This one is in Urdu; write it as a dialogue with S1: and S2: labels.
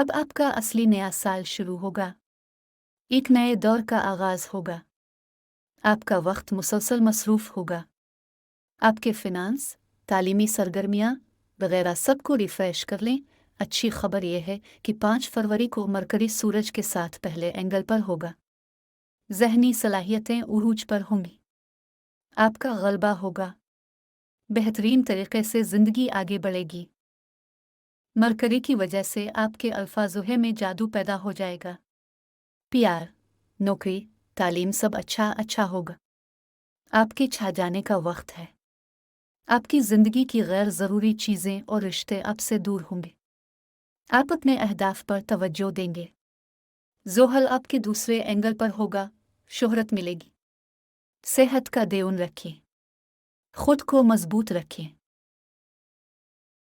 S1: اب آپ کا اصلی نیا سال شروع ہوگا، ایک نئے دور کا آغاز ہوگا۔ آپ کا وقت مسلسل مصروف ہوگا۔ آپ کے فنانس، تعلیمی سرگرمیاں وغیرہ سب کو ریفریش کر لیں۔ اچھی خبر یہ ہے کہ 5 فروری کو مرکری سورج کے ساتھ پہلے اینگل پر ہوگا۔ ذہنی صلاحیتیں عروج پر ہوں گی۔ آپ کا غلبہ ہوگا۔ بہترین طریقے سے زندگی آگے بڑھے گی۔ مرکری کی وجہ سے آپ کے الفاظ میں جادو پیدا ہو جائے گا۔ پیار، نوکری، تعلیم سب اچھا ہوگا۔ آپ کے چھا جانے کا وقت ہے۔ آپ کی زندگی کی غیر ضروری چیزیں اور رشتے آپ سے دور ہوں گے۔ آپ اپنے اہداف پر توجہ دیں گے۔ زحل آپ کے دوسرے اینگل پر ہوگا، شہرت ملے گی۔ صحت کا دیون رکھیں۔ خود کو مضبوط رکھیں۔